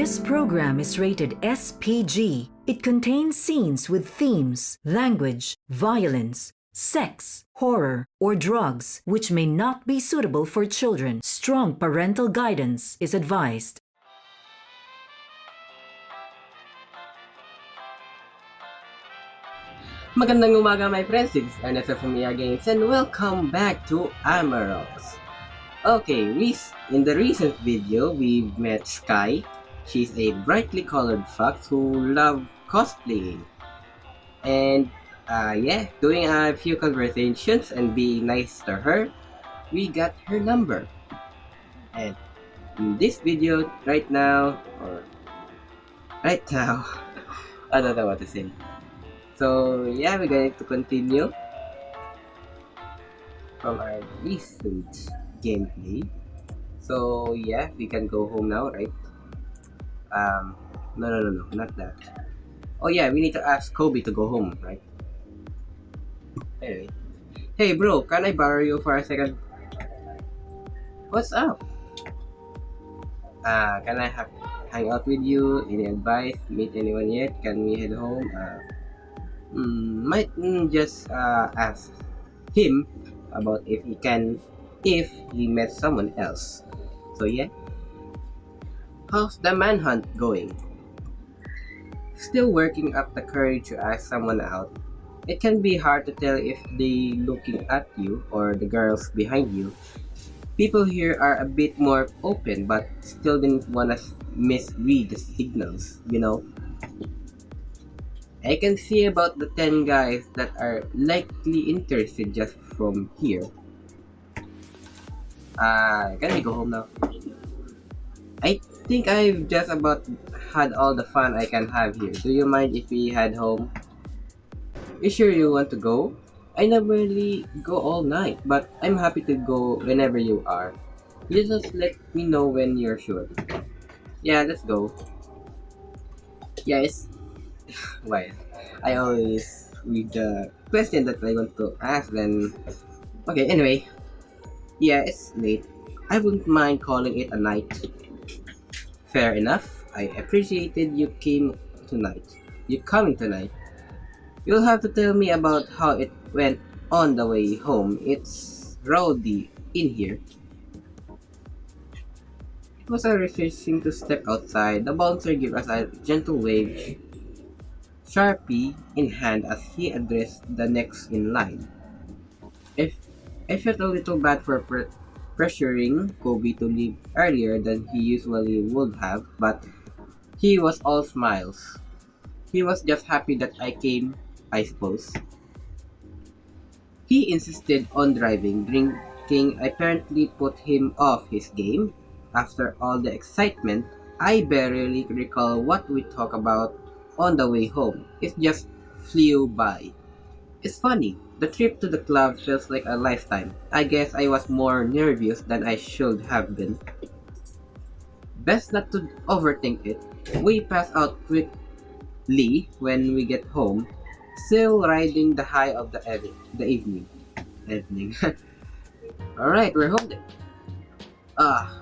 This program is rated SPG. It contains scenes with themes, language, violence, sex, horror, or drugs, which may not be suitable for children. Strong parental guidance is advised. Magandang umaga, my friends. This is Ernesto from Games, and welcome back to Amorous. Okay, in the recent video, we met Skye. She's a brightly colored fox who loves cosplaying. And, doing a few conversations and being nice to her, we got her number. And in this video, right now, I don't know what to say. So yeah, we're going to continue from our recent gameplay. So yeah, we can go home now, right? No, not that. Oh yeah, we need to ask Kobe to go home, right? Anyway. Hey bro, can I borrow you for a second? What's up? Can I hang out with you? Any advice? Meet anyone yet? Can we head home? Might just ask him about if he met someone else. So yeah, how's the manhunt going? Still working up the courage to ask someone out. It can be hard to tell if they looking at you or the girls behind you. People here are a bit more open, but still didn't wanna misread the signals, you know. I can see about the 10 guys that are likely interested just from here. Can we go home now? I think I've just about had all the fun I can have here. Do you mind if we head home? You sure you want to go? I never really go all night, but I'm happy to go whenever you are. You just let me know when you're sure. Yeah, let's go. Yeah, it's... Why? I always read the question that I want to ask then... Okay, anyway. Yeah, it's late. I wouldn't mind calling it a night. Fair enough. I appreciated you coming tonight. You'll have to tell me about how it went on the way home. It's rowdy in here. It was refreshing to step outside. The bouncer gave us a gentle wave, Sharpie in hand as he addressed the next in line. If I felt a little bad for pressuring Kobe to leave earlier than he usually would have, but he was all smiles. He was just happy that I came, I suppose. He insisted on driving. Drinking apparently put him off his game. After all the excitement, I barely recall what we talked about on the way home. It just flew by. It's funny, the trip to the club feels like a lifetime. I guess I was more nervous than I should have been. Best not to overthink it. We pass out quickly when we get home, still riding the high of the evening. Alright, we're home then.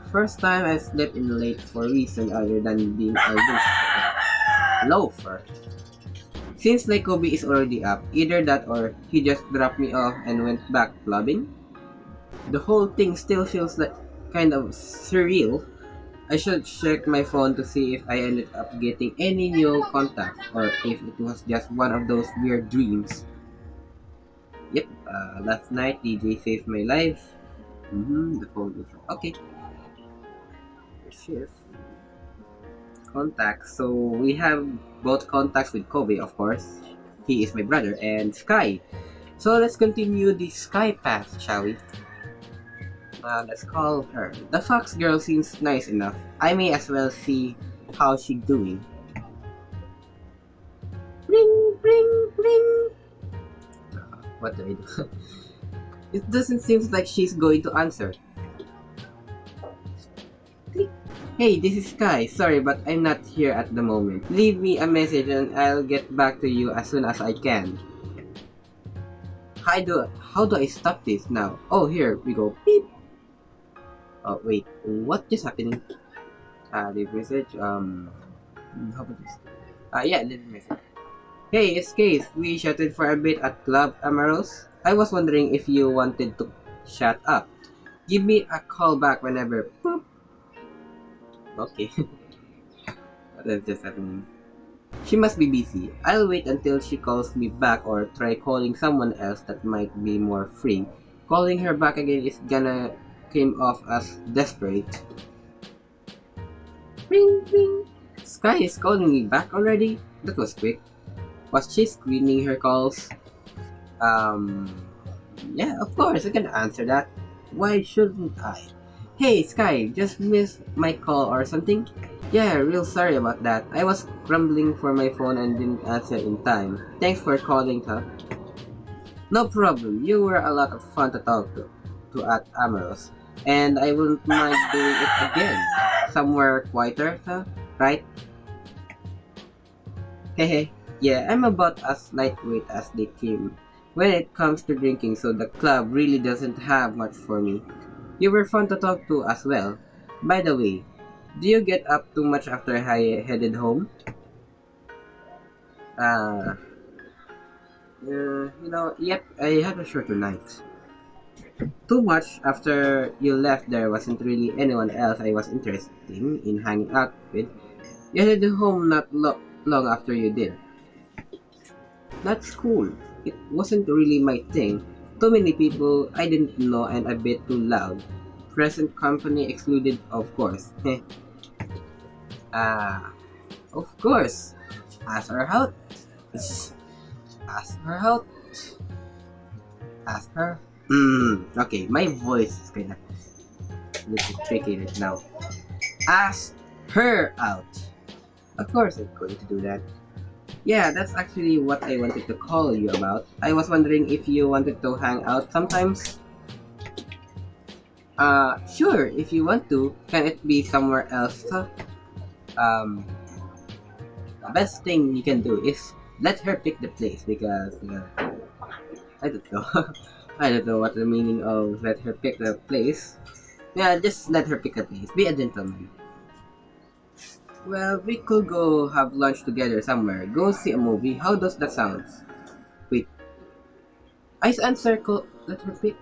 First time I slept in late for a reason other than being a loafer. Seems like Kobe is already up. Either that or he just dropped me off and went back clubbing. The whole thing still feels like kind of surreal. I should check my phone to see if I ended up getting any new contacts or if it was just one of those weird dreams. Yep, last night DJ saved my life. The phone is okay. Shift. Contacts. So we have both contacts with Kobe, of course. He is my brother, and Skye. So let's continue the Skye path, shall we? Let's call her. The fox girl seems nice enough. I may as well see how she's doing. Ring, ring, ring. What do I do? It doesn't seem like she's going to answer. Click. Hey, this is Skye. Sorry, but I'm not here at the moment. Leave me a message and I'll get back to you as soon as I can. How do I stop this now? Oh, here we go. Beep. Oh, wait. What just happened? Leave message. How about this? Yeah, leave message. Hey, it's Case. We chatted for a bit at Club Amorous. I was wondering if you wanted to chat up. Give me a call back whenever. Boop. Okay. That's just happening. She must be busy. I'll wait until she calls me back or try calling someone else that might be more free. Calling her back again is gonna came off as desperate. Ring ring. Skye is calling me back already? That was quick. Was she screening her calls? Um, yeah, of course, I can answer that. Why shouldn't I? Hey, Skye, just missed my call or something? Yeah, real sorry about that. I was grumbling for my phone and didn't answer in time. Thanks for calling, huh? No problem. You were a lot of fun to talk to at Amorous. And I wouldn't mind doing it again. Somewhere quieter, huh? Right? Hehe. Yeah, I'm about as lightweight as they came when it comes to drinking, so the club really doesn't have much for me. You were fun to talk to as well. By the way, do you get up too much after I headed home? Uh, yep, I had a shorter night. Too much after you left, there wasn't really anyone else I was interested in hanging out with. You headed home not long after you did. That's cool. It wasn't really my thing. Too many people I didn't know and a bit too loud. Present company excluded, of course. Ah, of course. Ask her out. Ask her out. Ask her. Okay, my voice is kinda a little tricky right now. Ask her out. Of course I'm going to do that. Yeah, that's actually what I wanted to call you about. I was wondering if you wanted to hang out sometimes. Sure, if you want to. Can it be somewhere else? Huh? Um, the best thing you can do is let her pick the place because I don't know. I don't know what the meaning of let her pick the place. Yeah, just let her pick a place. Be a gentleman. Well, we could go have lunch together somewhere. Go see a movie. How does that sound? Wait, ice and circle. Let her pick.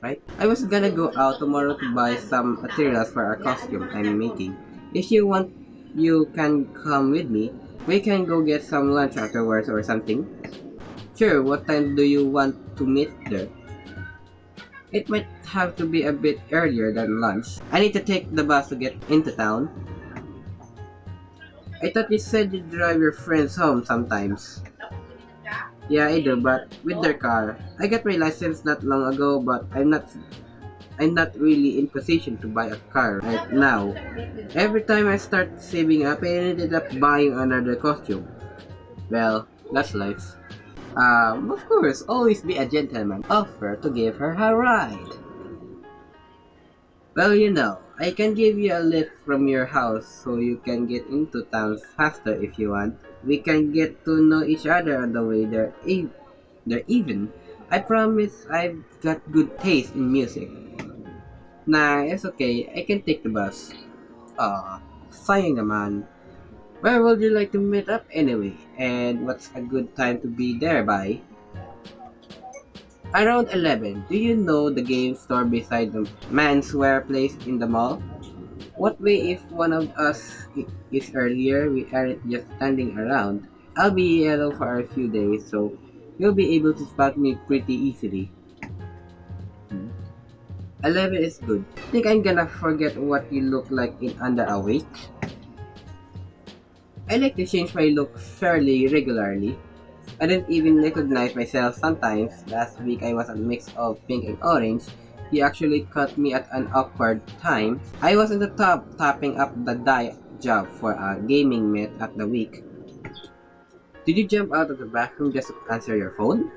Right? I was gonna go out tomorrow to buy some materials for a costume I'm making. If you want, you can come with me. We can go get some lunch afterwards or something. Sure, what time do you want to meet there? It might have to be a bit earlier than lunch. I need to take the bus to get into town. I thought you said you drive your friends home sometimes. Yeah, I do, but with their car. I got my license not long ago, but I'm not really in position to buy a car right now. Every time I start saving up, I ended up buying another costume. Well, that's life. Of course, always be a gentleman. Offer to give her a ride. Well, I can give you a lift from your house so you can get into town faster if you want. We can get to know each other on the way there. There even. I promise I've got good taste in music. Nah, it's okay. I can take the bus. Ah, sayang naman. Where would you like to meet up anyway? And what's a good time to be there by? Around 11. Do you know the game store beside the menswear place in the mall? What way if one of us is earlier, we aren't just standing around. I'll be yellow for a few days, so you'll be able to spot me pretty easily. 11 is good. Think I'm gonna forget what you look like in under a week? I like to change my look fairly regularly. I don't even recognize myself sometimes. Last week I was a mix of pink and orange. You actually caught me at an awkward time. I was in the top topping up the dye job for a gaming meet at the week. Did you jump out of the bathroom just to answer your phone?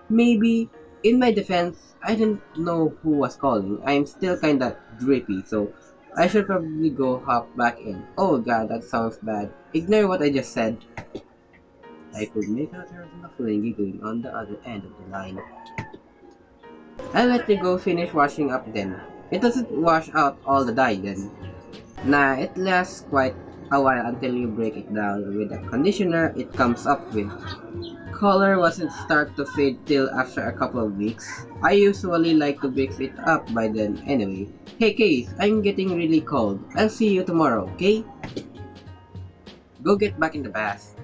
Maybe. In my defense, I didn't know who was calling. I'm still kinda drippy, so I should probably go hop back in. Oh god, that sounds bad. Ignore what I just said. I could make out there was muffling giggling on the other end of the line. I'll let you go finish washing up then. It doesn't wash out all the dye then. Nah, it lasts quite a while until you break it down with the conditioner it comes up with. Color wasn't start to fade till after a couple of weeks. I usually like to mix it up by then anyway. Hey Case, I'm getting really cold. I'll see you tomorrow, okay? Go get back in the bath.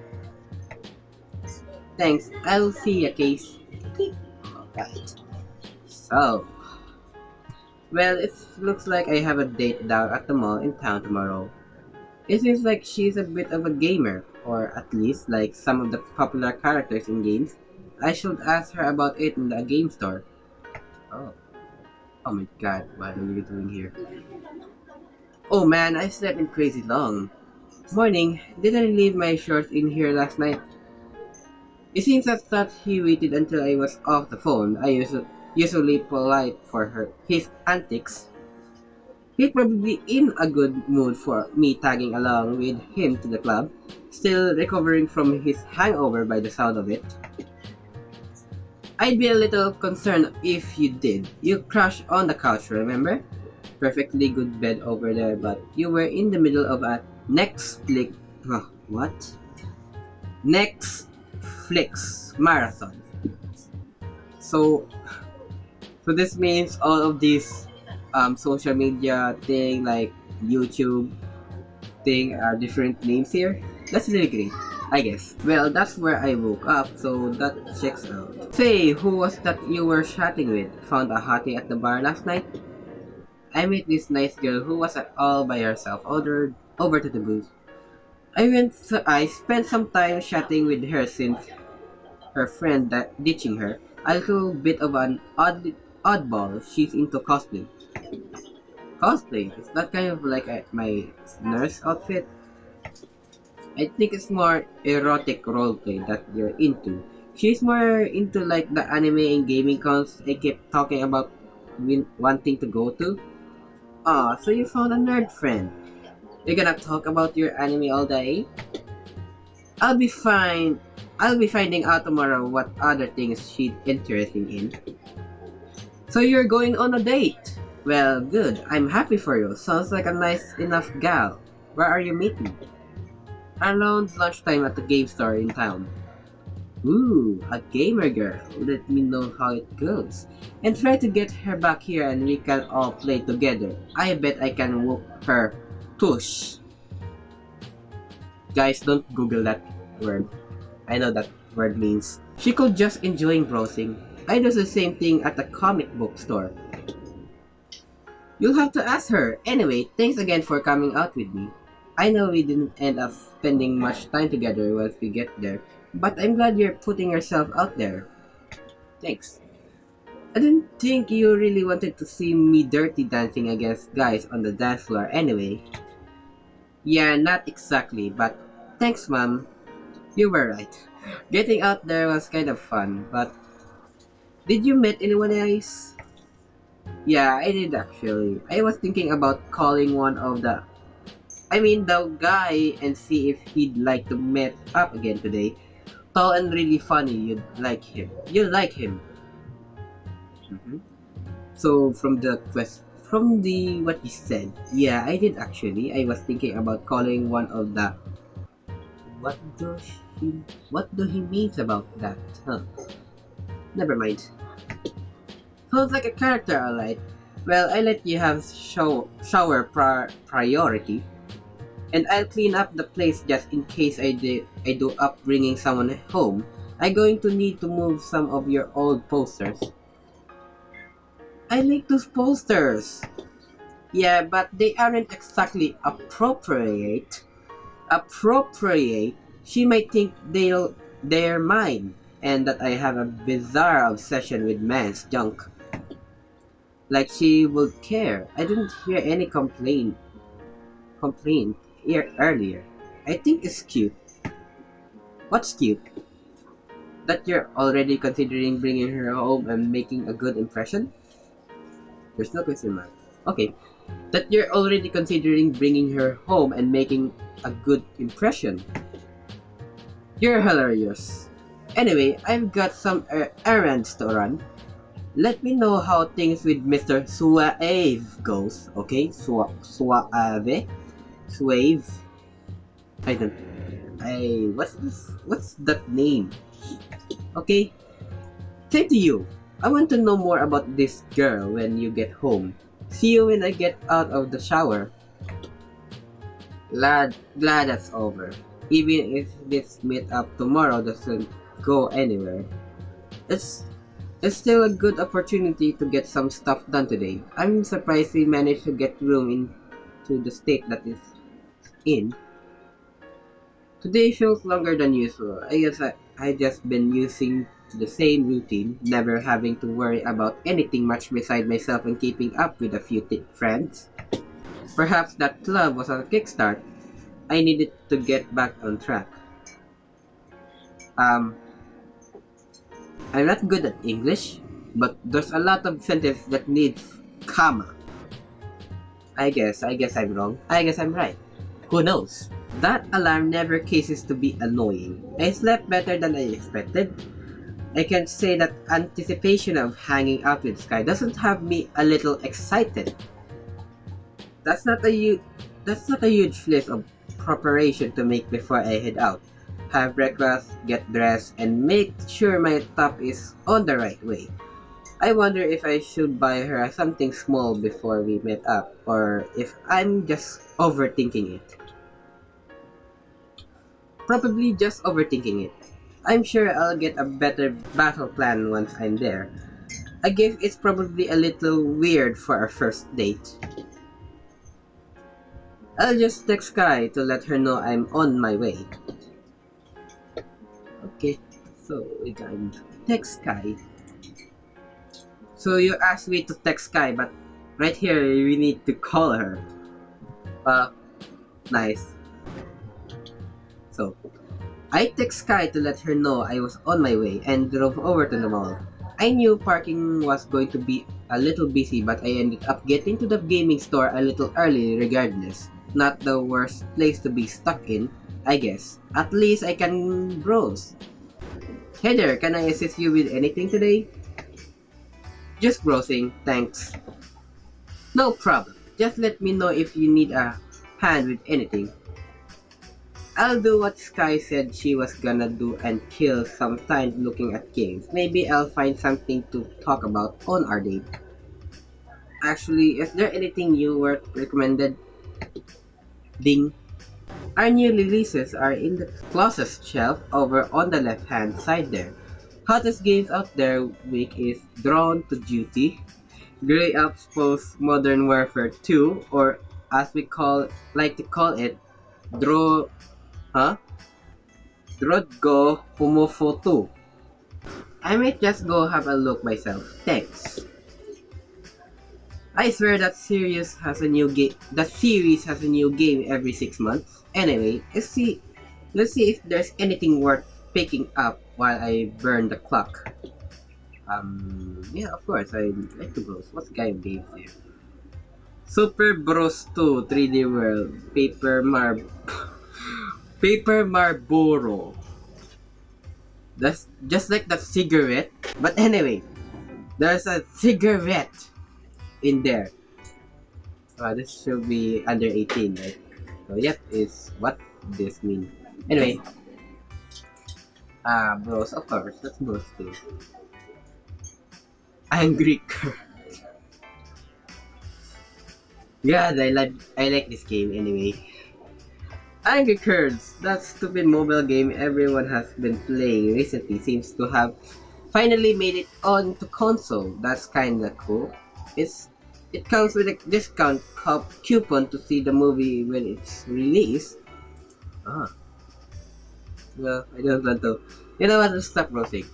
Thanks, I'll see you, Case. Okay. Alright. So, well, it looks like I have a date down at the mall in town tomorrow. It seems like she's a bit of a gamer, or at least like some of the popular characters in games. I should ask her about it in the game store. Oh, oh my god, what are you doing here? Oh man, I slept in crazy long. Morning, did I leave my shorts in here last night? It seems that he waited until I was off the phone. I usually polite for his antics. He's probably in a good mood for me tagging along with him to the club, still recovering from his hangover by the sound of it. I'd be a little concerned if you did. You crashed on the couch, remember? Perfectly good bed over there, but you were in the middle of a what? Netflix marathon. So, so this means all of these social media thing like YouTube thing are different names here. That's really great, I guess. Well, that's where I woke up, so that checks out. Say, who was that you were chatting with? Found a hottie at the bar last night? I met this nice girl who was all by herself over to the booth. I spent some time chatting with her since her friend ditching her. A little bit of an oddball. She's into cosplay. Cosplay? Is that kind of like my nurse outfit? I think it's more erotic roleplay that you're into. She's more into like the anime and gaming cons I keep talking about wanting to go to. Ah, so you found a nerd friend. You're gonna talk about your anime all day? I'll be fine. I'll be finding out tomorrow what other things she's interested in. So you're going on a date? Well, good. I'm happy for you. Sounds like a nice enough gal. Where are you meeting? Around lunchtime at the game store in town. Ooh, a gamer girl. Let me know how it goes. And try to get her back here and we can all play together. I bet I can whoop her tush. Guys, don't Google that word. I know that word means. She could just enjoying browsing. I do the same thing at the comic book store. You'll have to ask her. Anyway, thanks again for coming out with me. I know we didn't end up spending much time together once we get there, but I'm glad you're putting yourself out there. Thanks. I didn't think you really wanted to see me dirty dancing against guys on the dance floor anyway. Yeah, not exactly, but thanks, Mom. You were right. Getting out there was kind of fun, but did you meet anyone else? Yeah, I did actually. I was thinking about calling the guy and see if he'd like to meet up again today. Tall and really funny, you'd like him. You'll like him. hmm So from the what he said, yeah, I did actually. I was thinking about calling one of the what do he what do he means about that? Huh? Never mind. Sounds like a character, alright. Well, I let you have shower priority, and I'll clean up the place just in case I do up bringing someone home. I'm going to need to move some of your old posters. I like those posters. Yeah, but they aren't exactly appropriate. Appropriate. She might think they're mine, and that I have a bizarre obsession with man's junk. Like she would care. I didn't hear any complaint here earlier. I think it's cute. What's cute? That you're already considering bringing her home and making a good impression? There's no question mark. Okay. That you're already considering bringing her home and making a good impression. You're hilarious. Anyway, I've got some errands to run. Let me know how things with Mr. Suave goes, okay? Suave. Swave. I don't. What's this? What's that name? Okay. Say to you. I want to know more about this girl when you get home. See you when I get out of the shower. Glad that's over. Even if this meet up tomorrow doesn't go anywhere, it's it's still a good opportunity to get some stuff done today. I'm surprised we managed to get room into the state that is in. Today feels longer than usual. I guess I just been using the same routine, never having to worry about anything much beside myself and keeping up with a few friends. Perhaps that club was a kickstart. I needed to get back on track. Um, I'm not good at English, but there's a lot of sentences that needs comma. I guess I'm wrong. I guess I'm right. Who knows? That alarm never ceases to be annoying. I slept better than I expected. I can say that anticipation of hanging out with Skye doesn't have me a little excited. That's not a huge list of preparation to make before I head out. Have breakfast, get dressed, and make sure my top is on the right way. I wonder if I should buy her something small before we meet up, or if I'm just overthinking it. Probably just overthinking it. I'm sure I'll get a better battle plan once I'm there. I guess it's probably a little weird for our first date. I'll just text Skye to let her know I'm on my way. Okay, so we can text Skye. So you asked me to text Skye, but right here we need to call her. Nice. So, I text Skye to let her know I was on my way and drove over to the mall. I knew parking was going to be a little busy, but I ended up getting to the gaming store a little early regardless. Not the worst place to be stuck in, I guess. At least I can browse. Hey there, can I assist you with anything today? Just browsing, thanks. No problem. Just let me know if you need a hand with anything. I'll do what Skye said she was gonna do and kill some time looking at games. Maybe I'll find something to talk about on our date. Actually, is there anything you were recommended? Ding. Our new releases are in the closest shelf over on the left hand side there. Hottest games out there week is Drawn to Duty, Grey Ops Post Modern Warfare 2, or as we like to call it, Drodgo Humofo 2. I might just go have a look myself. Thanks. I swear that series has a new game. That series has a new game every 6 months. Anyway, let's see if there's anything worth picking up while I burn the clock. Yeah, of course, I like to browse. What kind of games here? Super Bros 2 3D World, Paper Marlboro. That's just like the cigarette. But anyway, there's a cigarette in there. This should be under 18, right? So yep, is what this means. Anyway, bros, of course, that's bros too. Angry Bird. God, I like this game anyway. Angry Birds, that stupid mobile game everyone has been playing recently, seems to have finally made it onto console. That's kinda cool. It comes with a discount coupon to see the movie when it's released. Well, I don't want to. You know what? Stop browsing.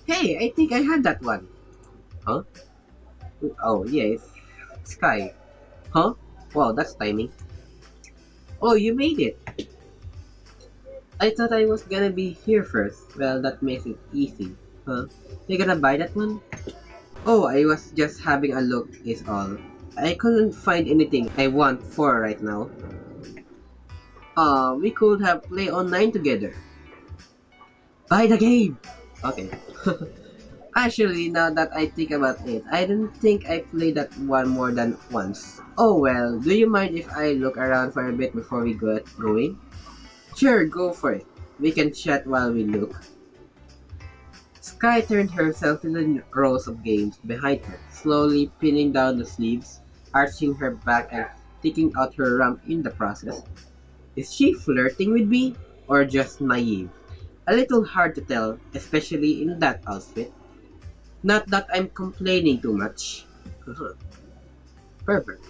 Hey, I think I had that one. Huh? Oh, yes. Skye. Huh? Wow, that's timing. Oh, you made it. I thought I was gonna be here first. Well, that makes it easy. Huh? You gonna buy that one? Oh, I was just having a look is all. I couldn't find anything I want for right now. We could have play online together. Buy the game! Okay. Actually, now that I think about it, I don't think I played that one more than once. Oh well, do you mind if I look around for a bit before we get going? Sure, go for it. We can chat while we look. Skye turned herself to the rows of games behind her, slowly pinning down the sleeves, arching her back and sticking out her rump in the process. Is she flirting with me? Or just naive? A little hard to tell, especially in that outfit. Not that I'm complaining too much. Perfect.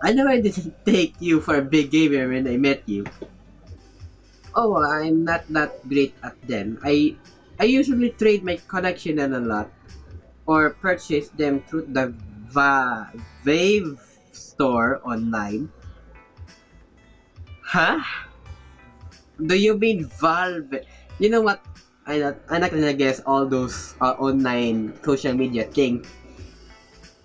I know I didn't take you for a big gamer when I met you. Oh, I'm not that great at them. I usually trade my connection and a lot, or purchase them through the Wave store online. Huh? Do you mean Valve? You know what? I'm not gonna guess all those online social media things.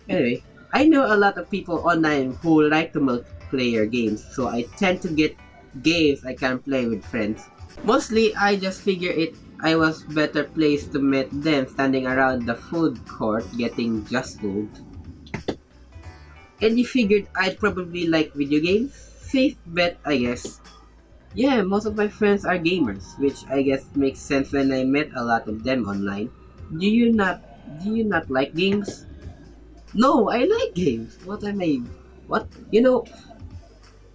Anyway, I know a lot of people online who like to multiplayer games, so I tend to get games I can play with friends. Mostly, I just figure it I was better placed to meet them standing around the food court getting just food. And you figured I'd probably like video games? Safe bet, I guess. Yeah, most of my friends are gamers, which I guess makes sense when I met a lot of them online. Do you not do you not like games? No, I like games. What am I what you know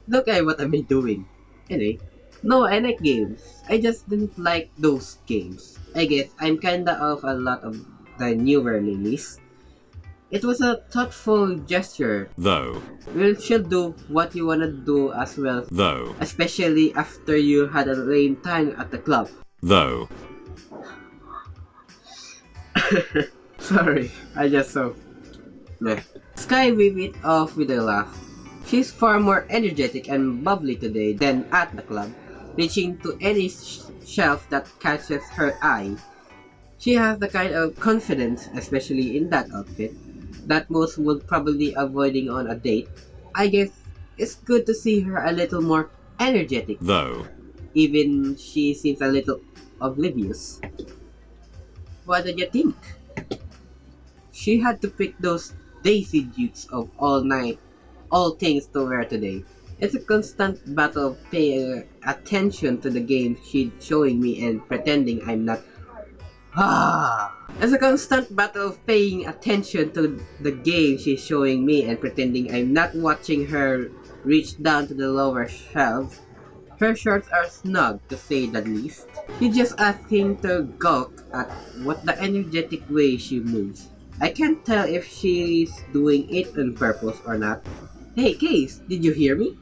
look at what am I doing? Anyway. No, I like games. I just didn't like those games. I guess I'm kinda of a lot of the newer release. It was a thoughtful gesture. Though, Well, she'll do what you wanna do as well, though, especially after you had a lame time at the club. though. Sorry, I just so. Meh. Skye waved it off with a laugh. She's far more energetic and bubbly today than at the club, reaching to any shelf that catches her eye. She has the kind of confidence, especially in that outfit, that most would probably avoiding on a date. I guess it's good to see her a little more energetic, Though, even she seems a little oblivious. What did you think? She had to pick those Daisy Dukes of all things to wear today. It's a constant battle of paying attention to the game she's showing me and pretending I'm not. It's a constant battle of paying attention to the game she's showing me and pretending I'm not watching her reach down to the lower shelves. Her shorts are snug, to say the least. She just asking to gawk at what the energetic way she moves. I can't tell if she's doing it on purpose or not. Hey, Case, did you hear me?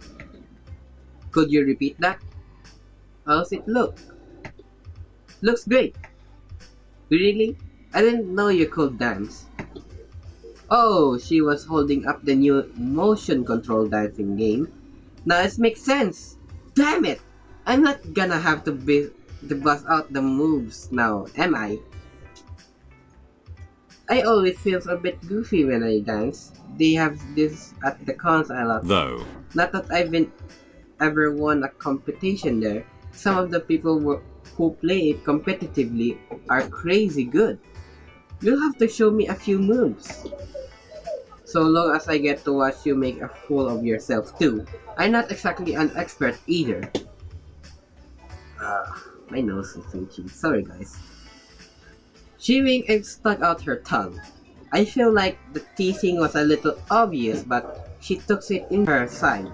Could you repeat that? How's it look? Looks great. Really? I didn't know you could dance. Oh, she was holding up the new motion control dancing game. Now it makes sense. Damn it! I'm not gonna have to bust out the moves now, am I? I always feel a bit goofy when I dance. They have this at the cons I love. though, Not that I've been ever won a competition there. Some of the people who play it competitively are crazy good. You'll have to show me a few moves. So long as I get to watch you make a fool of yourself too. I'm not exactly an expert either. My nose is itchy. Sorry guys. She winked and stuck out her tongue. I feel like the teasing was a little obvious, but she took it in her side.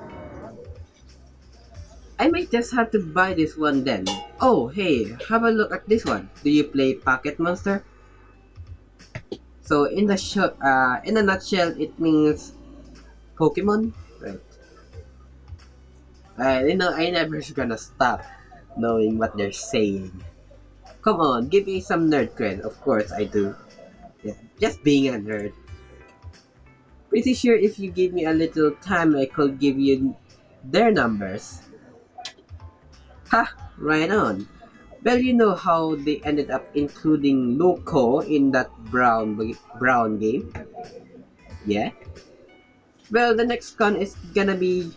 I might just have to buy this one then. Oh, hey, have a look at this one. Do you play Pocket Monster? So in in a nutshell, it means Pokemon, right? I never gonna stop knowing what they're saying. Come on, give me some nerd cred. Of course I do. Yeah, just being a nerd. Pretty sure if you give me a little time, I could give you their numbers. Ha! Right on. Well, you know how they ended up including Loco in that brown game? Yeah? Well, the next con is gonna be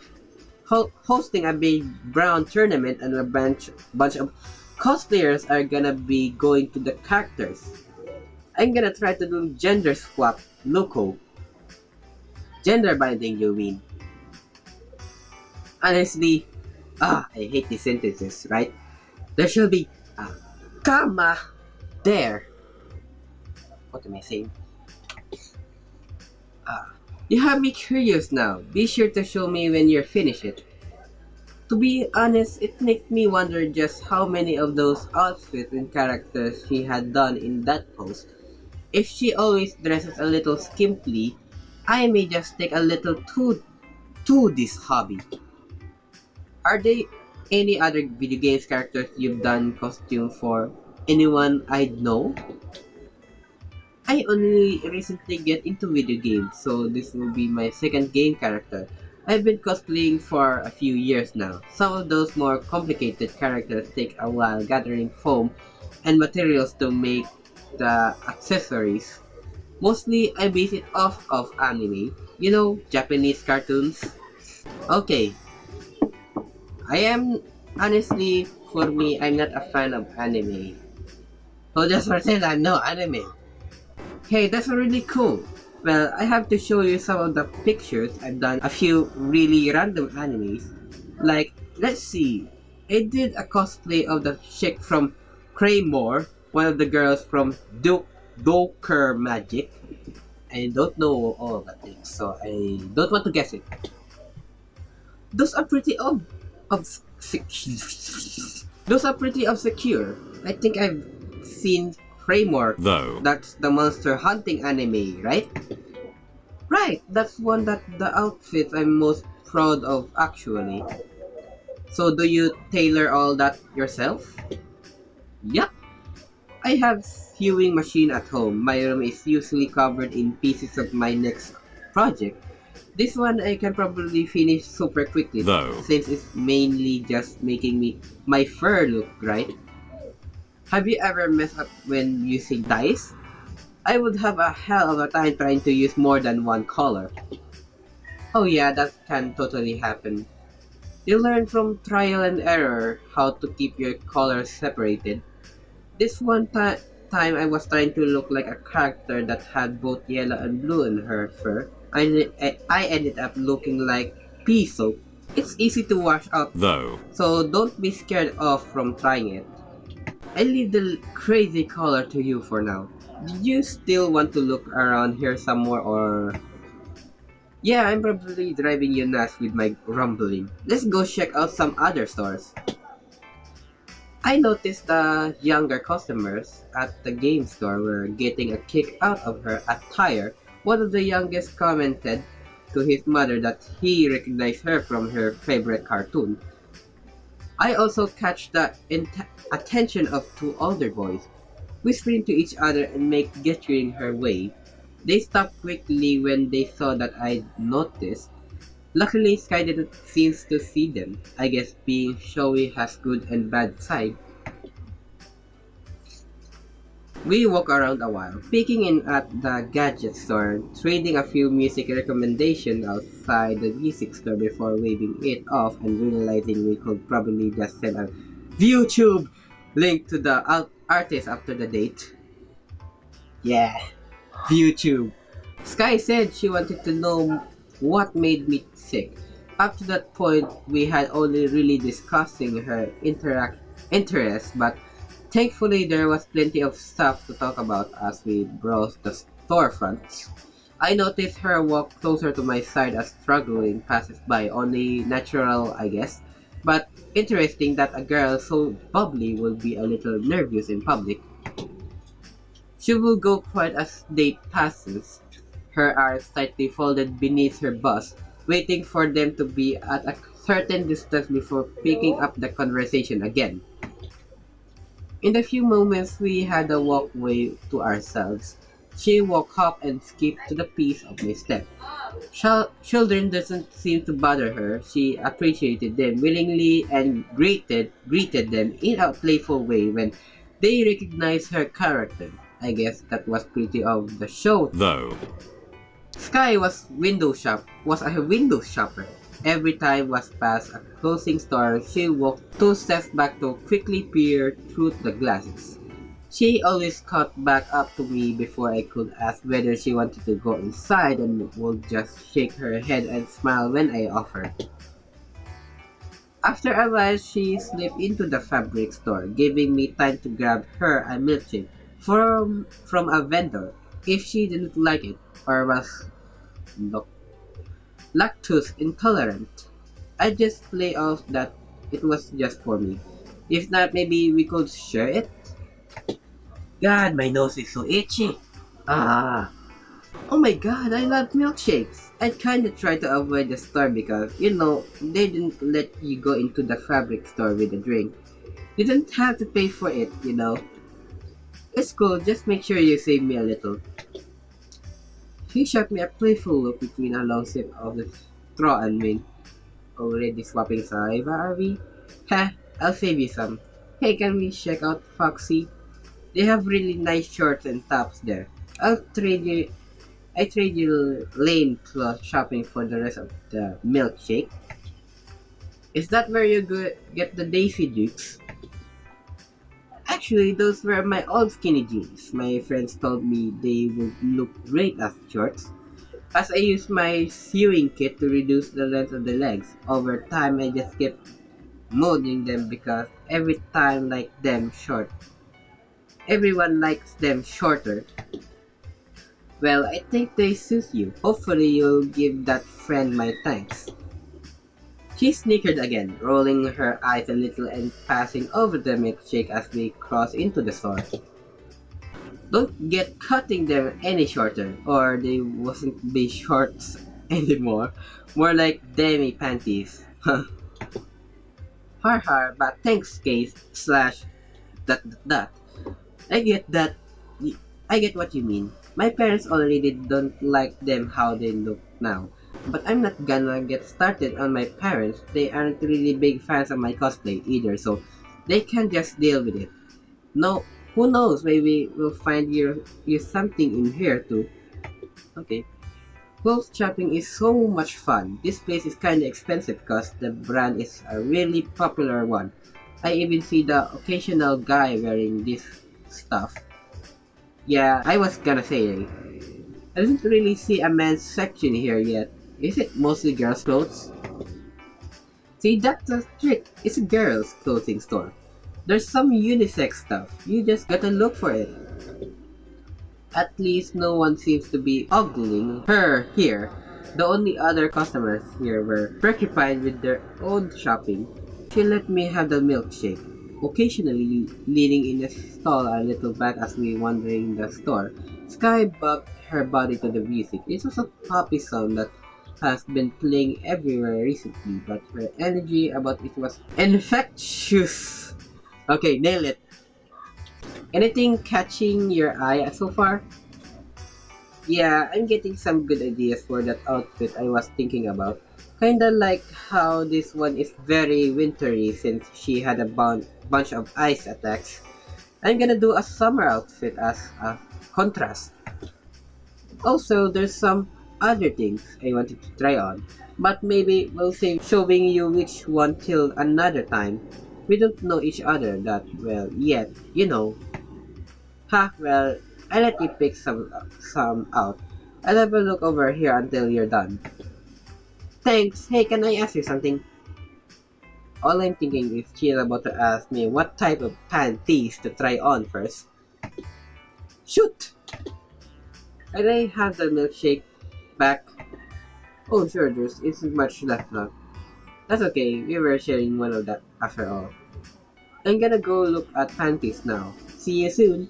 hosting a big brown tournament and a bunch of cosplayers are gonna be going to the characters. I'm gonna try to do gender swap loco. Gender binding, you mean? Honestly, I hate these sentences, right? There should be a comma there. What am I saying? Ah, you have me curious now. Be sure to show me when you're finished it. To be honest, it makes me wonder just how many of those outfits and characters she had done in that post. If she always dresses a little skimpily, I may just take a little to this hobby. Are there any other video games characters you've done costume for? Anyone I know? I only recently get into video games, so this will be my second game character. I've been cosplaying for a few years now. Some of those more complicated characters take a while gathering foam and materials to make the accessories. Mostly I base it off of anime, Japanese cartoons. Okay, I am honestly, for me, I'm not a fan of anime. So just for saying that, no anime. Hey, that's really cool. Well, I have to show you some of the pictures. I've done a few really random animes. Like, let's see. I did a cosplay of the chick from Claymore, one of the girls from Doker Magic. I don't know all of that things, so I don't want to guess it. Those are pretty ob those are pretty obscure. I think I've seen Framework. Though. That's the monster hunting anime, right? Right, that's one that the outfit I'm most proud of actually. So do you tailor all that yourself? Yep. I have sewing machine at home. My room is usually covered in pieces of my next project. This one I can probably finish super quickly Though. since it's mainly just making my fur look right. Have you ever messed up when using dyes? I would have a hell of a time trying to use more than one color. Oh yeah, that can totally happen. You learn from trial and error how to keep your colors separated. This time I was trying to look like a character that had both yellow and blue in her fur. I ended up looking like pea soap. It's easy to wash out, Though. so don't be scared off from trying it. I leave the crazy color to you for now. Do you still want to look around here somewhere or... Yeah, I'm probably driving you nuts with my rumbling. Let's go check out some other stores. I noticed the younger customers at the game store were getting a kick out of her attire. One of the youngest commented to his mother that he recognized her from her favorite cartoon. I also catch the attention of two older boys, whispering to each other and gesturing her way. They stopped quickly when they saw that I'd noticed. Luckily, Skye didn't seem to see them. I guess being showy has good and bad side. We walk around a while, peeking in at the gadget store, trading a few music recommendations outside the music store before waving it off and realizing we could probably just send a YouTube link to the artist after the date. Yeah, YouTube. Skye said she wanted to know what made me sick. Up to that point, we had only really discussing her interests, but thankfully there was plenty of stuff to talk about as we browsed the storefronts. I noticed her walk closer to my side as struggling passes by, only natural I guess, but interesting that a girl so bubbly will be a little nervous in public. She will go quiet as day passes, her arms tightly folded beneath her bust, waiting for them to be at a certain distance before picking up the conversation again. In the few moments we had a walkway to ourselves, she walked hop and skipped to the piece of my step. Children doesn't seem to bother her. She appreciated them willingly and greeted them in a playful way when they recognized her character. I guess that was pretty of the show. Though. Skye was a window shopper. Every time was past a closing store, she walked two steps back to quickly peer through the glasses. She always caught back up to me before I could ask whether she wanted to go inside and would just shake her head and smile when I offered. After a while, she slipped into the fabric store, giving me time to grab her a milkshake from a vendor. If she didn't like it or was lac- lactose intolerant, I just play off that it was just for me. If not, maybe we could share it. God, my nose is so itchy. Ah. Oh my god, I love milkshakes. I kinda tried to avoid the store because, they didn't let you go into the fabric store with a drink. You didn't have to pay for it. It's cool, just make sure you save me a little. She shot me a playful look between a long sip of the straw and wind. Already swapping saliva, are we? Heh, I'll save you some. Hey, can we check out Foxy? They have really nice shorts and tops there. I trade you lane cloth shopping for the rest of the milkshake. Is that where you get the Daisy Dukes? Actually, those were my old skinny jeans. My friends told me they would look great as shorts. As I used my sewing kit to reduce the length of the legs, over time I just kept molding them because everyone likes them shorter. Well, I think they suit you. Hopefully you'll give that friend my thanks. She snickered again, rolling her eyes a little and passing over the milkshake as we crossed into the store. Don't get cutting them any shorter, or they won't be shorts anymore. More like demi panties. Har har, but thanks, case slash dot. I get that. I get what you mean. My parents already don't like them how they look now. But I'm not gonna get started on my parents. They aren't really big fans of my cosplay either, so they can just deal with it. No, who knows? Maybe we'll find you something in here too. Okay. Clothes shopping is so much fun. This place is kinda expensive because the brand is a really popular one. I even see the occasional guy wearing this stuff. Yeah, I was gonna say, I didn't really see a men's section here yet. Is it mostly girls' clothes? See, that's the trick. It's a girls' clothing store. There's some unisex stuff. You just gotta look for it. At least no one seems to be ogling her here. The only other customers here were preoccupied with their own shopping. She let me have the milkshake, occasionally leaning in the stall a little back as we wandering the store. Skye bobbed her body to the music. It was a poppy song that has been playing everywhere recently, but her energy about it was infectious. Okay, nail it. Anything catching your eye so far? Yeah, I'm getting some good ideas for that outfit I was thinking about. Kinda like how this one is very wintry since she had a bunch of ice attacks. I'm gonna do a summer outfit as a contrast. Also, there's some other things I wanted to try on, but maybe we'll save showing you which one till another time. We don't know each other that well yet. Ha, well, I let you pick some out. I'll have a look over here until you're done. Thanks. Hey, can I ask you something? All I'm thinking is she's about to ask me what type of panties to try on first. Shoot! And I have the milkshake back. Oh, sure, there's isn't much left now. That's okay, we were sharing one of that after all. I'm gonna go look at panties now. See you soon!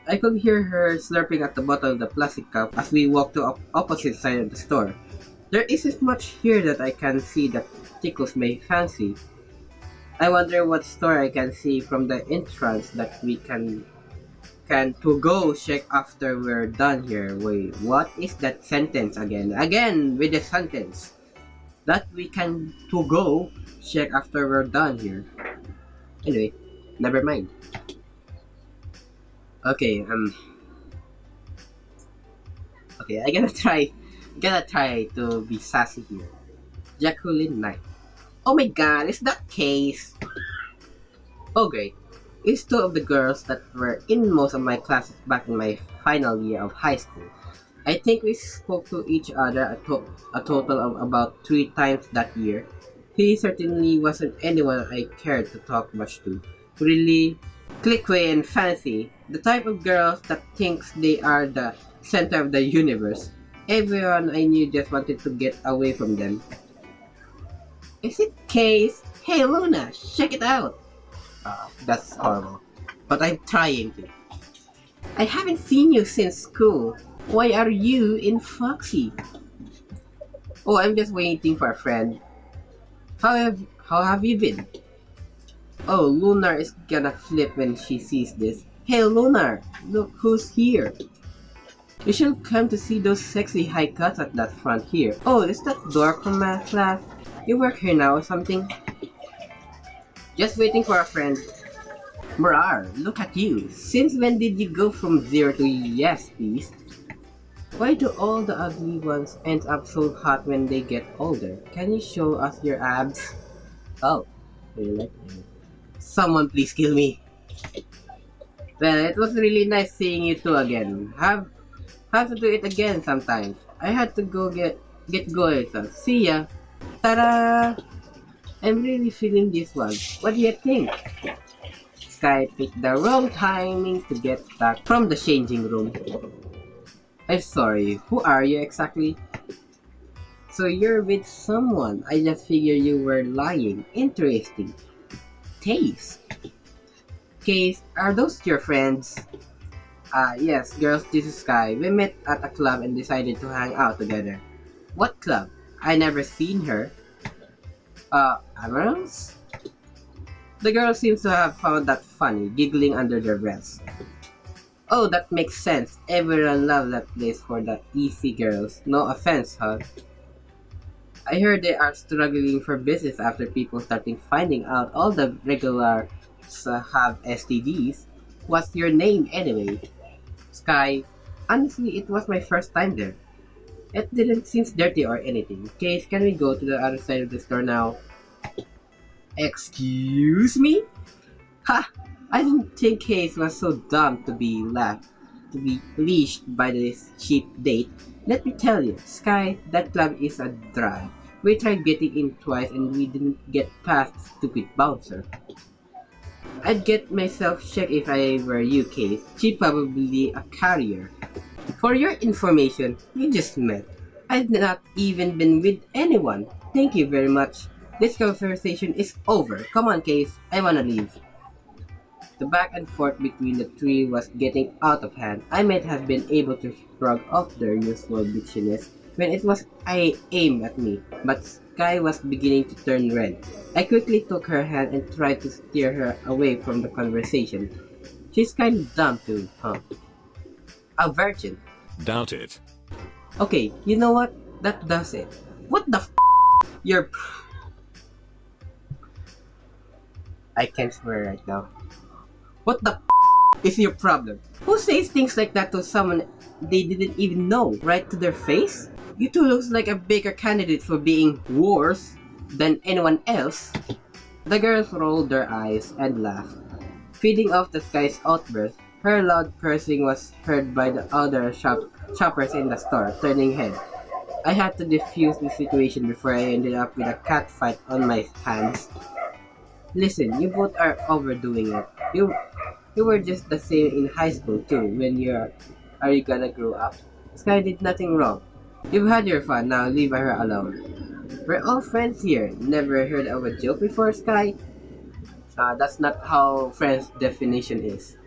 I could hear her slurping at the bottom of the plastic cup as we walked to opposite side of the store. There isn't much here that I can see that tickles my fancy. I wonder what store I can see from the entrance that we can to go check after we're done here. Wait, what is that sentence again? Again with the sentence. That we can to go check after we're done here. Anyway, never mind. Okay, okay, I gotta try to be sassy here. Jacqueline Knight. Oh my god, is that case? Oh great. is two of the girls that were in most of my classes back in my final year of high school. I think we spoke to each other a total of about 3 times that year. He certainly wasn't anyone I cared to talk much to. Really cliquey and fancy, the type of girls that thinks they are the center of the universe. Everyone I knew just wanted to get away from them. Is it Case? Hey Luna, check it out! That's horrible. But I'm trying to. I haven't seen you since school. Why are you in Foxy? Oh, I'm just waiting for a friend. How have you been? Oh, Lunar is gonna flip when she sees this. Hey Lunar, look who's here. You should come to see those sexy high cuts at that front here. Oh, is that dork from math class? You work here now or something? Just waiting for a friend. Marar, look at you. Since when did you go from 0 to yes, please? Why do all the ugly ones end up so hot when they get older? Can you show us your abs? Oh, really? Someone please kill me. Well, it was really nice seeing you two again. Have to do it again sometime. I had to go get going, so see ya. Ta-da! I'm really feeling this one. What do you think? Skye picked the wrong timing to get back from the changing room. I'm sorry, who are you exactly? So you're with someone. I just figured you were lying. Interesting. Taste. Case, are those your friends? Yes, girls, this is Skye. We met at a club and decided to hang out together. What club? I never seen her. Amorous? The girl seems to have found that funny, giggling under their breaths. Oh, that makes sense. Everyone loves that place for the easy girls. No offense, huh? I heard they are struggling for business after people starting finding out all the regulars have STDs. What's your name anyway? Skye. Honestly, it was my first time there. It didn't seem dirty or anything. Case, can we go to the other side of the store now? Excuse me? Ha! I didn't think Case was so dumb to be leashed by this cheap date. Let me tell you, Skye, that club is a drag. We tried getting in twice and we didn't get past the stupid bouncer. I'd get myself checked if I were you, Case. She's probably a carrier. For your information, you just met. I've not even been with anyone. Thank you very much. This conversation is over. Come on, Case. I wanna leave. The back and forth between the three was getting out of hand. I might have been able to shrug off their usual bitchiness when it was aimed at me, but Skye was beginning to turn red. I quickly took her hand and tried to steer her away from the conversation. She's kind of dumb too, huh? A virgin. Doubt it. Okay, you know what? That does it. What the f***? You're... I can't swear right now. What the f*** is your problem? Who says things like that to someone they didn't even know, right to their face? You two looks like a bigger candidate for being worse than anyone else. The girls rolled their eyes and laughed. Feeding off the Skye's outburst, her loud cursing was heard by the other shoppers in the store, turning head. I had to defuse the situation before I ended up with a cat fight on my hands. Listen, you both are overdoing it. You were just the same in high school too. Are you gonna grow up? Skye did nothing wrong. You've had your fun, now leave her alone. We're all friends here. Never heard of a joke before, Skye? That's not how friends definition is.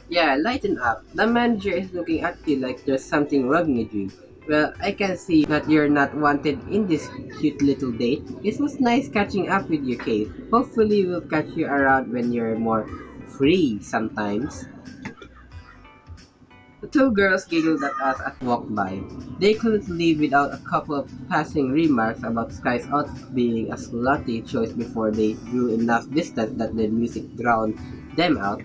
Yeah, lighten up. The manager is looking at you like there's something wrong with you. Well, I can see that you're not wanted in this cute little date. It was nice catching up with you, Case. Hopefully we'll catch you around when you're more free sometimes. The two girls giggled at us as we walked by. They couldn't leave without a couple of passing remarks about Skye's outfit being a slutty choice before they drew enough distance that the music drowned them out.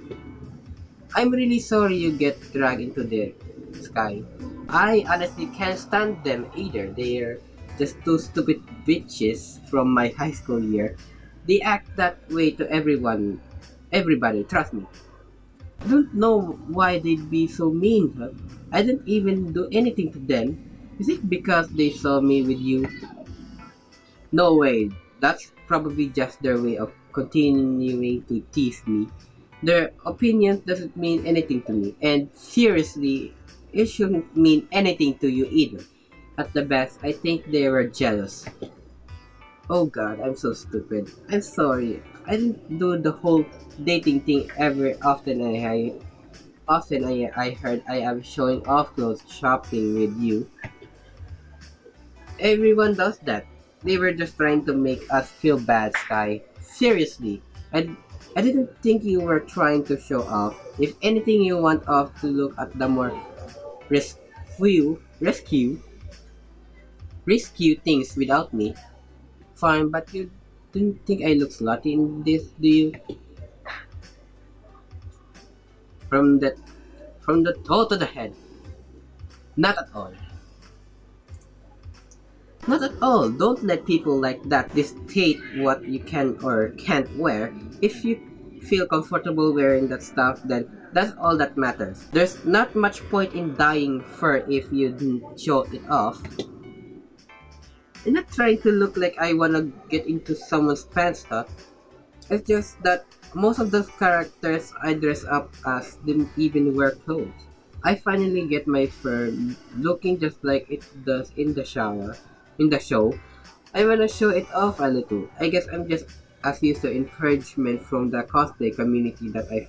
I'm really sorry you get dragged into there, Skye. I honestly can't stand them either. They're just two stupid bitches from my high school year. They act that way to everybody, trust me. I don't know why they'd be so mean, huh? I didn't even do anything to them. Is it because they saw me with you? No way. That's probably just their way of continuing to tease me. Their opinions doesn't mean anything to me, and seriously, it shouldn't mean anything to you either. At the best, I think they were jealous. Oh god, I'm so stupid. I'm sorry. I didn't do the whole dating thing ever often I heard I am showing off clothes shopping with you. Everyone does that. They were just trying to make us feel bad, Skye. Seriously. I didn't think you were trying to show off. If anything you want off to look at the more rescue rescue rescue things without me. Fine, but you didn't think I look slutty in this, do you? From the from the toe to the head. Not at all. Not at all. Don't let people like that dictate what you can or can't wear. If you feel comfortable wearing that stuff, then that's all that matters. There's not much point in dyeing fur if you didn't show it off. I'm not trying to look like I wanna get into someone's pants stuff. It's just that most of those characters I dress up as didn't even wear clothes. I finally get my fur looking just like it does in the show. I wanna show it off a little. I guess I'm just as used to encouragement from the cosplay community that I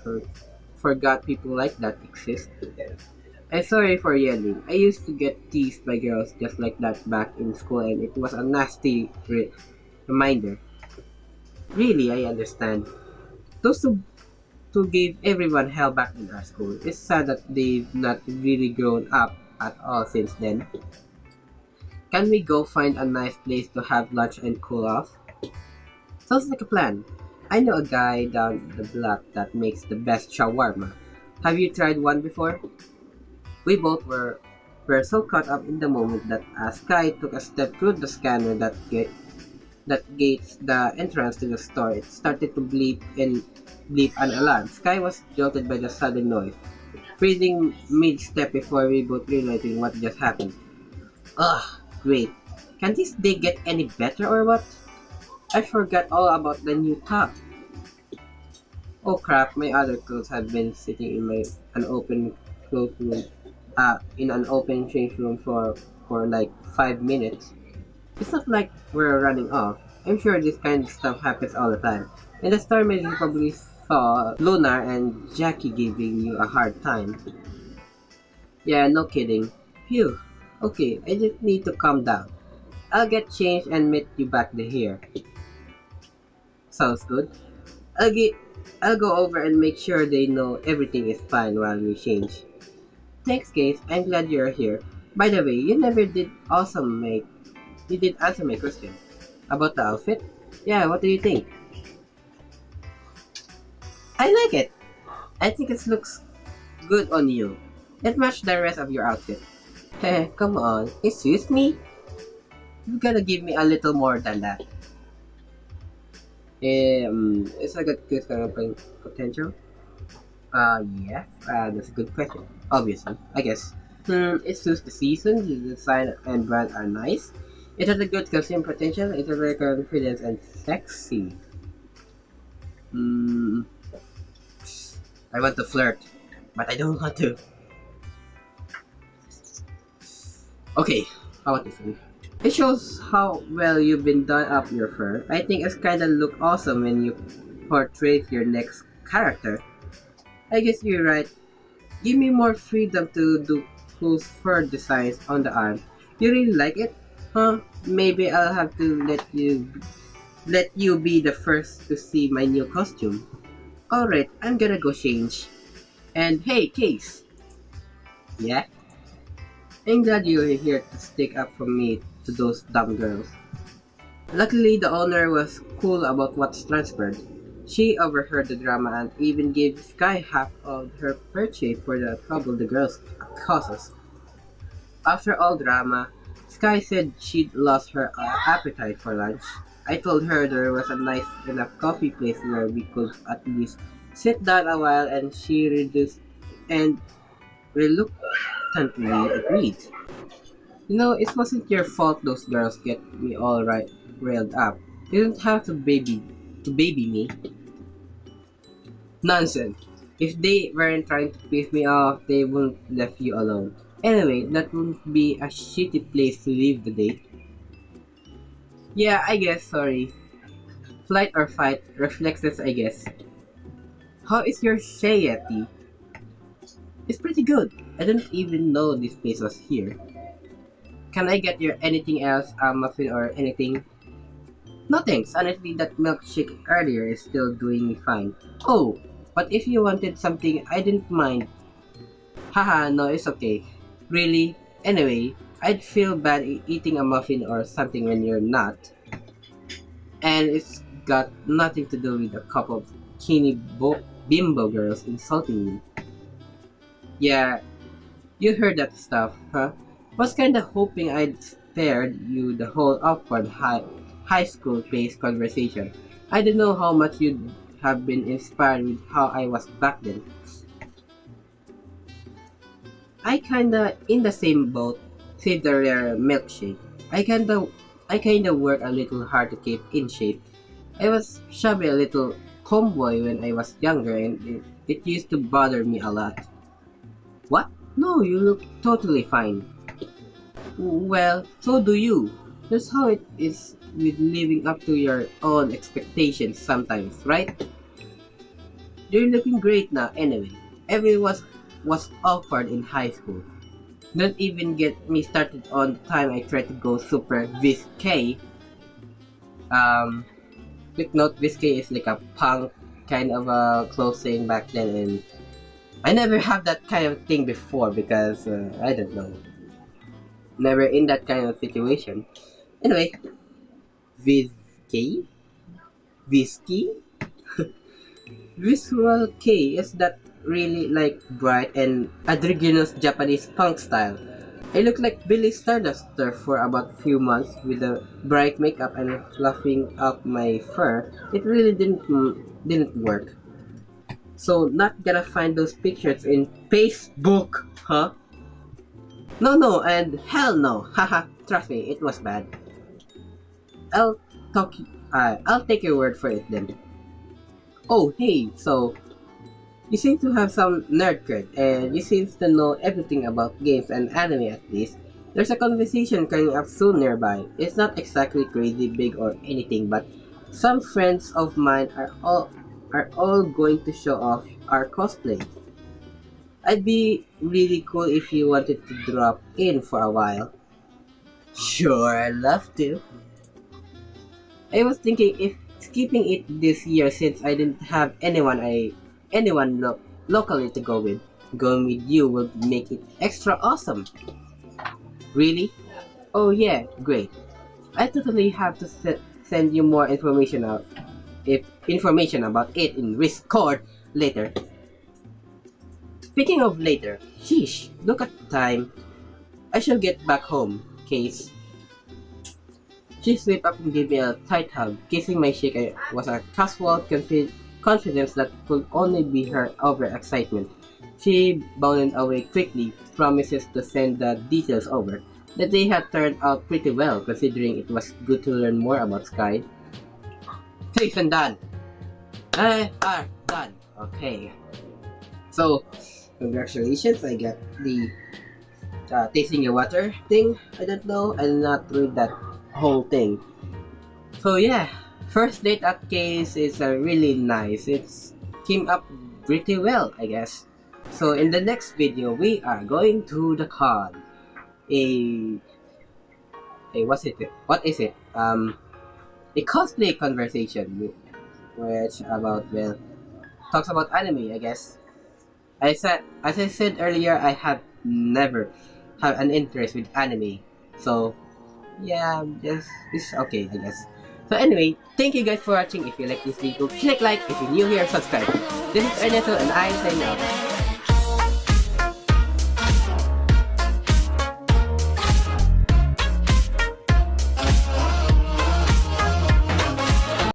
forgot people like that exist. I'm sorry for yelling. I used to get teased by girls just like that back in school and it was a nasty reminder. Really, I understand. Those who gave everyone hell back in our school. It's sad that they've not really grown up at all since then. Can we go find a nice place to have lunch and cool off? Sounds like a plan. I know a guy down the block that makes the best shawarma. Have you tried one before? We both were so caught up in the moment that as Skye took a step through the scanner that gates the entrance to the store, it started to bleep an alarm. Skye was jolted by the sudden noise, freezing mid-step before we both realizing what just happened. Ugh, great. Can this day get any better or what? I forgot all about the new top. Oh crap, my other clothes have been sitting in an open clothes room, in an open change room for like 5 minutes. It's not like we're running off. I'm sure this kind of stuff happens all the time. And the store manager probably saw Luna and Jackie giving you a hard time. Yeah, no kidding. Phew. Okay, I just need to calm down. I'll get changed and meet you back here. Sounds good. I'll get I'll go over and make sure they know everything is fine while we change. Thanks, Case. I'm glad you're here. By the way, you did answer my question. About the outfit? Yeah, what do you think? I like it. I think it looks good on you. It matched the rest of your outfit. Heh, come on. Excuse me? You gotta give me a little more than that. It's a good kind of potential. Yeah, that's a good question. Obviously, I guess. It suits the season, the design and brand are nice. It has a good consumer potential, it's a very confident and sexy. Hmm, I want to flirt, but I don't want to. Okay, how about this one? It shows how well you've been done up your fur. I think it's kinda look awesome when you portray your next character. I guess you're right. Give me more freedom to do cool fur designs on the arm. You really like it? Huh? Maybe I'll have to let you be the first to see my new costume. Alright, I'm gonna go change. And hey, Case. Yeah? I'm glad you're here to stick up for me to those dumb girls. Luckily, the owner was cool about what's transpired. She overheard the drama and even gave Skye half of her purchase for the trouble the girls causes. After all drama, Skye said she'd lost her appetite for lunch. I told her there was a nice enough coffee place where we could at least sit down a while, and she reduced and reluctantly agreed. You know, it wasn't your fault those girls get me all right railed up. You didn't have to baby me. Nonsense. If they weren't trying to piss me off, they wouldn't left you alone. Anyway, that wouldn't be a shitty place to leave the date. Yeah, I guess, sorry. Flight or fight, reflexes I guess. How is your Shayeti? It's pretty good. I didn't even know this place was here. Can I get your anything else, a muffin or anything? No thanks, honestly that milkshake earlier is still doing me fine. Oh, but if you wanted something I didn't mind. Haha, no, it's okay. Really? Anyway, I'd feel bad eating a muffin or something when you're not. And it's got nothing to do with a couple of bimbo girls insulting me. Yeah, you heard that stuff, huh? Was kinda hoping I'd spared you the whole awkward high school based conversation. I don't know how much you'd have been inspired with how I was back then. I kinda in the same boat, save the rare milkshake. I kinda work a little hard to keep in shape. I was chubby a little tomboy when I was younger, and it used to bother me a lot. What? No, you look totally fine. Well, so do you. That's how it is with living up to your own expectations sometimes, right? You're looking great now anyway. Everyone was awkward in high school. Don't even get me started on the time I tried to go super Skye. Quick note, Skye is like a punk kind of a clothing back then, and I never have that kind of thing before because, I don't know. Never in that kind of situation. Anyway, Skye? Whiskey? Visual K is that really like bright and androgynous Japanese punk style. I look like Billy Starduster for about a few months with the bright makeup and fluffing up my fur. It really didn't work. So not gonna find those pictures in Facebook, huh? No, and hell no. Haha, trust me, it was bad. I'll talk. I'll take your word for it then. Oh, hey, so you seem to have some nerd cred, and you seem to know everything about games and anime at least. There's a conversation coming up soon nearby. It's not exactly crazy big or anything, but some friends of mine are all going to show off our cosplay. I'd be really cool if you wanted to drop in for a while. Sure, I'd love to. I was thinking if skipping it this year since I didn't have anyone locally to go with. Going with you will make it extra awesome. Really? Oh yeah, great. I totally have to send you more information about it in Discord later. Speaking of later, sheesh, look at the time. I shall get back home, Case. She slipped up and gave me a tight hug. Kissing my cheek was a casual confidence that could only be her overexcitement. She bounded away quickly, promises to send the details over. The day had turned out pretty well, considering it was good to learn more about Skye. Safe and done. Done. Okay. So, congratulations, I got the tasting your water thing. I don't know, I did not read that whole thing. So yeah, first date at Case is really nice. It's came up pretty well, I guess. So in the next video, we are going to the con. What is it? A cosplay conversation, which talks about anime, I guess. As I said earlier, I have never had an interest with anime, so yeah, it's okay, I guess. So anyway, thank you guys for watching. If you like this video, click like. If you're new here, subscribe. This is Ernesto, and I sign out.